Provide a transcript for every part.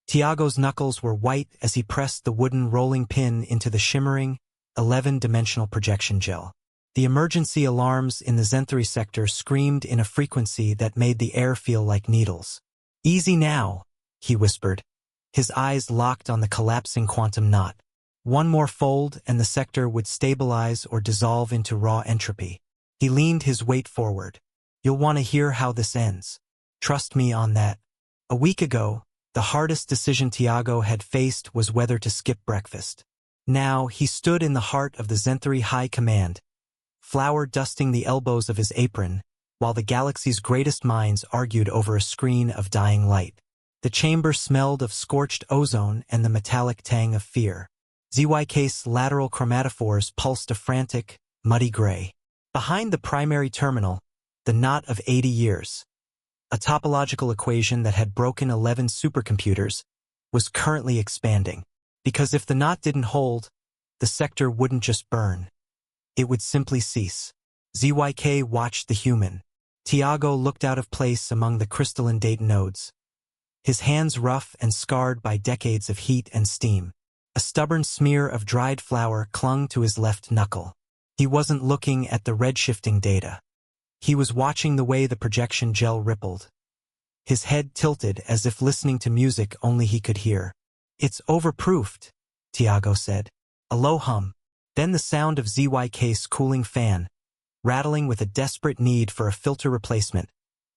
Thiago's knuckles were white as he pressed the wooden rolling pin into the shimmering, 11-dimensional projection gel. The emergency alarms in the Zenthari sector screamed in a frequency that made the air feel like needles. "Easy now," he whispered. His eyes locked on the collapsing quantum knot. One more fold and the sector would stabilize or dissolve into raw entropy. He leaned his weight forward. "You'll want to hear how this ends. Trust me on that." A week ago, the hardest decision Thiago had faced was whether to skip breakfast. Now, he stood in the heart of the Zenthari High Command, flour dusting the elbows of his apron, while the galaxy's greatest minds argued over a screen of dying light. The chamber smelled of scorched ozone and the metallic tang of fear. ZYK's lateral chromatophores pulsed a frantic, muddy gray. Behind the primary terminal, the knot of 80 years, a topological equation that had broken 11 supercomputers, was currently expanding. Because if the knot didn't hold, the sector wouldn't just burn. It would simply cease. ZYK watched the human. Thiago looked out of place among the crystalline data nodes, his hands rough and scarred by decades of heat and steam. A stubborn smear of dried flour clung to his left knuckle. He wasn't looking at the redshifting data. He was watching the way the projection gel rippled. His head tilted as if listening to music only he could hear. "It's overproofed," Thiago said. A low hum. Then the sound of ZYK's cooling fan, rattling with a desperate need for a filter replacement,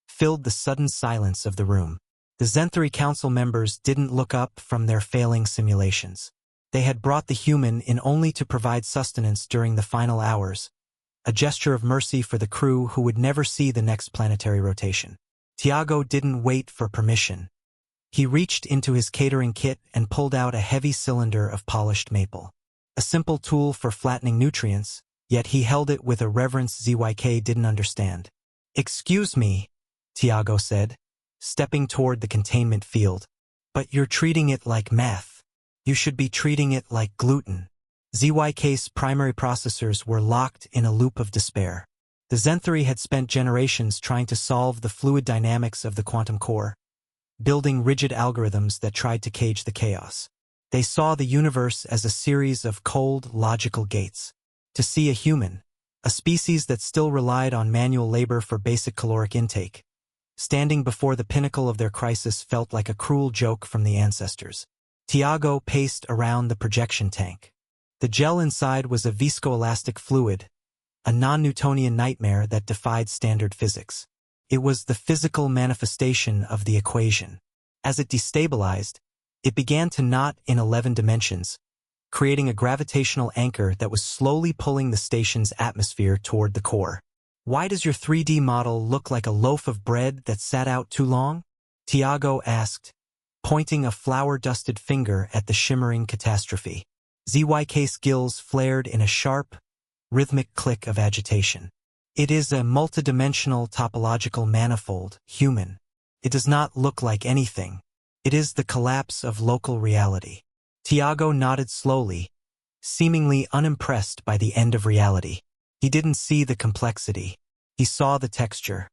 filled the sudden silence of the room. The Zenthari Council members didn't look up from their failing simulations. They had brought the human in only to provide sustenance during the final hours, a gesture of mercy for the crew who would never see the next planetary rotation. Thiago didn't wait for permission. He reached into his catering kit and pulled out a heavy cylinder of polished maple. A simple tool for flattening nutrients, yet he held it with a reverence ZYK didn't understand. "Excuse me," Thiago said, stepping toward the containment field, "but you're treating it like meth. You should be treating it like gluten." ZYK's primary processors were locked in a loop of despair. The Zenthari had spent generations trying to solve the fluid dynamics of the quantum core, building rigid algorithms that tried to cage the chaos. They saw the universe as a series of cold, logical gates. To see a human, a species that still relied on manual labor for basic caloric intake, standing before the pinnacle of their crisis felt like a cruel joke from the ancestors. Thiago paced around the projection tank. The gel inside was a viscoelastic fluid, a non-Newtonian nightmare that defied standard physics. It was the physical manifestation of the equation. As it destabilized, it began to knot in 11 dimensions, creating a gravitational anchor that was slowly pulling the station's atmosphere toward the core. "Why does your 3D model look like a loaf of bread that sat out too long?" Thiago asked, pointing a flour-dusted finger at the shimmering catastrophe. ZYK's gills flared in a sharp, rhythmic click of agitation. "It is a multidimensional topological manifold, human. It does not look like anything. It is the collapse of local reality." Thiago nodded slowly, seemingly unimpressed by the end of reality. He didn't see the complexity. He saw the texture.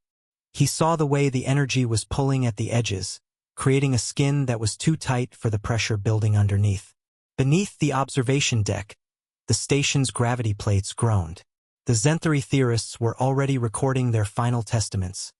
He saw the way the energy was pulling at the edges, creating a skin that was too tight for the pressure building underneath. Beneath the observation deck, the station's gravity plates groaned. The Zenthari theorists were already recording their final testaments,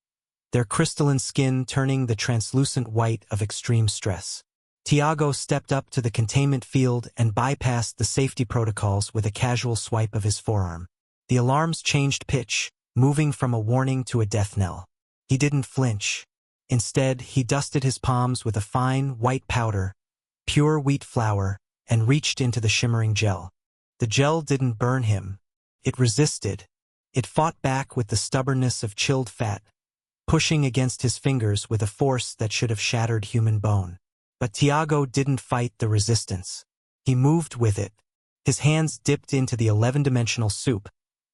their crystalline skin turning the translucent white of extreme stress. Thiago stepped up to the containment field and bypassed the safety protocols with a casual swipe of his forearm. The alarms changed pitch, moving from a warning to a death knell. He didn't flinch. Instead, he dusted his palms with a fine, white powder, pure wheat flour, and reached into the shimmering gel. The gel didn't burn him. It resisted. It fought back with the stubbornness of chilled fat, pushing against his fingers with a force that should have shattered human bone. But Thiago didn't fight the resistance. He moved with it. His hands dipped into the 11-dimensional soup,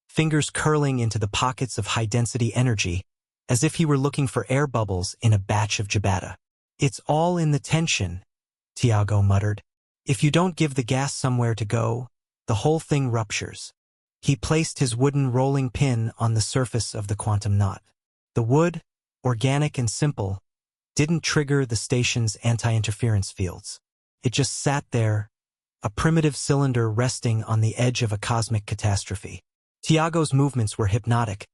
fingers curling into the pockets of high-density energy, as if he were looking for air bubbles in a batch of ciabatta. "It's all in the tension," Thiago muttered. "If you don't give the gas somewhere to go, the whole thing ruptures." He placed his wooden rolling pin on the surface of the quantum knot. The wood, organic and simple, didn't trigger the station's anti-interference fields. It just sat there, a primitive cylinder resting on the edge of a cosmic catastrophe. Thiago's movements were hypnotic,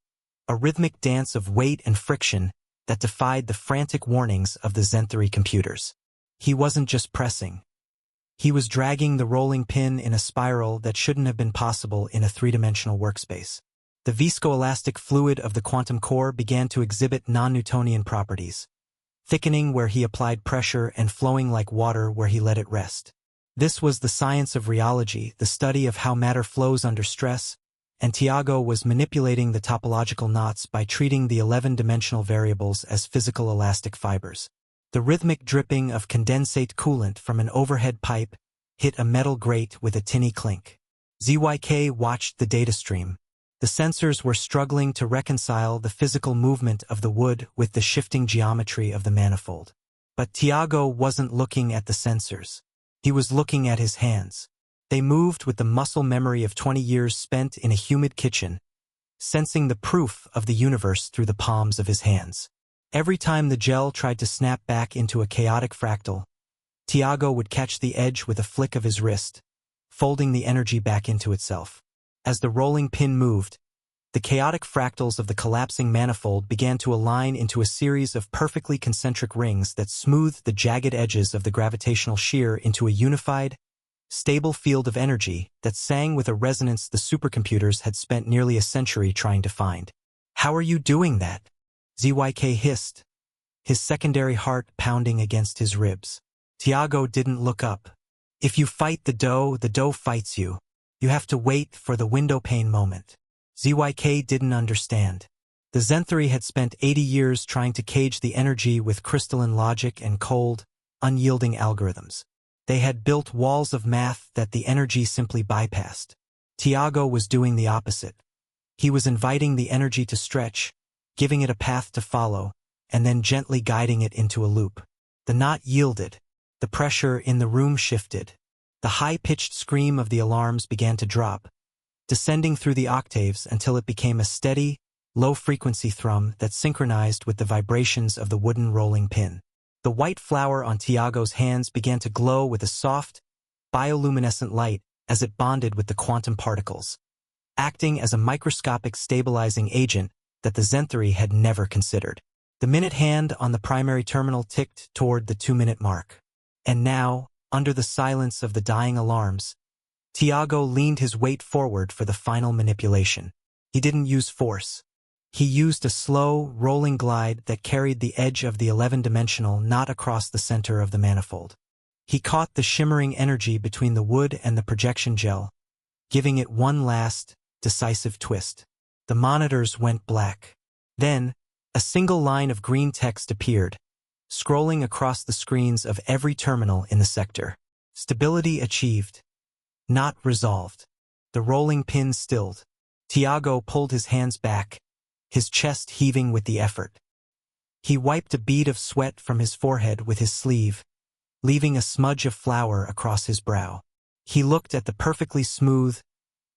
a rhythmic dance of weight and friction that defied the frantic warnings of the Zenthari computers. He wasn't just pressing. He was dragging the rolling pin in a spiral that shouldn't have been possible in a three-dimensional workspace. The viscoelastic fluid of the quantum core began to exhibit non-Newtonian properties, thickening where he applied pressure and flowing like water where he let it rest. This was the science of rheology, the study of how matter flows under stress, and Thiago was manipulating the topological knots by treating the 11-dimensional variables as physical elastic fibers. The rhythmic dripping of condensate coolant from an overhead pipe hit a metal grate with a tinny clink. ZYK watched the data stream. The sensors were struggling to reconcile the physical movement of the wood with the shifting geometry of the manifold. But Thiago wasn't looking at the sensors. He was looking at his hands. They moved with the muscle memory of 20 years spent in a humid kitchen, sensing the proof of the universe through the palms of his hands. Every time the gel tried to snap back into a chaotic fractal, Thiago would catch the edge with a flick of his wrist, folding the energy back into itself. As the rolling pin moved, the chaotic fractals of the collapsing manifold began to align into a series of perfectly concentric rings that smoothed the jagged edges of the gravitational shear into a unified, stable field of energy that sang with a resonance the supercomputers had spent nearly a century trying to find. "How are you doing that?" ZYK hissed, his secondary heart pounding against his ribs. Thiago didn't look up. "If you fight the dough fights you. You have to wait for the window-pane moment." ZYK didn't understand. The Zenthari had spent 80 years trying to cage the energy with crystalline logic and cold, unyielding algorithms. They had built walls of math that the energy simply bypassed. Thiago was doing the opposite. He was inviting the energy to stretch, giving it a path to follow, and then gently guiding it into a loop. The knot yielded. The pressure in the room shifted. The high-pitched scream of the alarms began to drop, descending through the octaves until it became a steady, low-frequency thrum that synchronized with the vibrations of the wooden rolling pin. The white flower on Thiago's hands began to glow with a soft, bioluminescent light as it bonded with the quantum particles, acting as a microscopic stabilizing agent that the Zenthari had never considered. The minute hand on the primary terminal ticked toward the 2-minute mark. And now, under the silence of the dying alarms, Thiago leaned his weight forward for the final manipulation. He didn't use force. He used a slow, rolling glide that carried the edge of the 11-dimensional knot across the center of the manifold. He caught the shimmering energy between the wood and the projection gel, giving it one last, decisive twist. The monitors went black. Then, a single line of green text appeared, scrolling across the screens of every terminal in the sector. Stability achieved. Not resolved. The rolling pin stilled. Thiago pulled his hands back, his chest heaving with the effort. He wiped a bead of sweat from his forehead with his sleeve, leaving a smudge of flour across his brow. He looked at the perfectly smooth,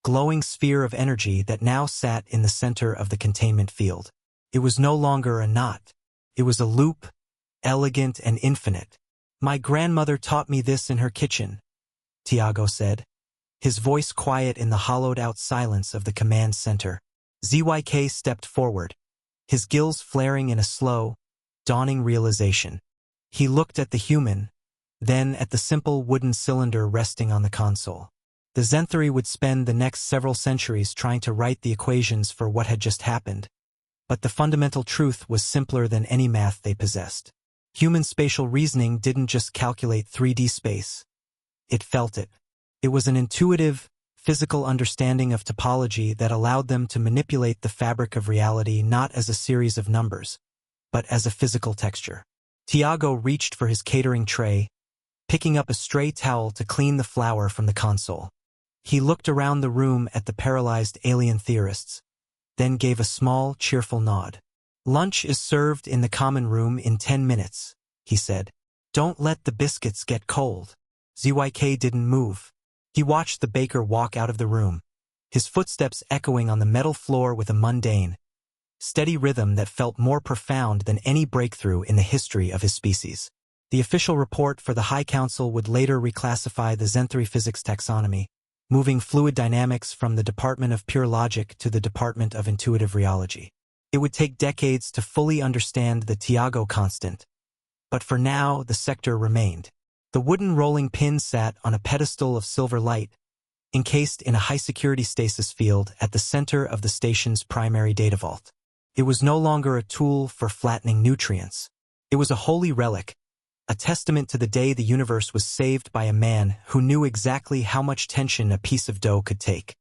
glowing sphere of energy that now sat in the center of the containment field. It was no longer a knot. It was a loop, elegant and infinite. "My grandmother taught me this in her kitchen," Thiago said, his voice quiet in the hollowed-out silence of the command center. ZYK stepped forward, his gills flaring in a slow, dawning realization. He looked at the human, then at the simple wooden cylinder resting on the console. The Zenthari would spend the next several centuries trying to write the equations for what had just happened, but the fundamental truth was simpler than any math they possessed. Human spatial reasoning didn't just calculate 3D space. It felt it. It was an intuitive, physical understanding of topology that allowed them to manipulate the fabric of reality not as a series of numbers, but as a physical texture. Thiago reached for his catering tray, picking up a stray towel to clean the flour from the console. He looked around the room at the paralyzed alien theorists, then gave a small, cheerful nod. "Lunch is served in the common room in 10 minutes, he said. "Don't let the biscuits get cold." ZYK didn't move. He watched the baker walk out of the room, his footsteps echoing on the metal floor with a mundane, steady rhythm that felt more profound than any breakthrough in the history of his species. The official report for the High Council would later reclassify the Zenthari physics taxonomy, moving fluid dynamics from the Department of Pure Logic to the Department of Intuitive Rheology. It would take decades to fully understand the Thiago constant, but for now the sector remained. The wooden rolling pin sat on a pedestal of silver light, encased in a high-security stasis field at the center of the station's primary data vault. It was no longer a tool for flattening nutrients. It was a holy relic, a testament to the day the universe was saved by a man who knew exactly how much tension a piece of dough could take.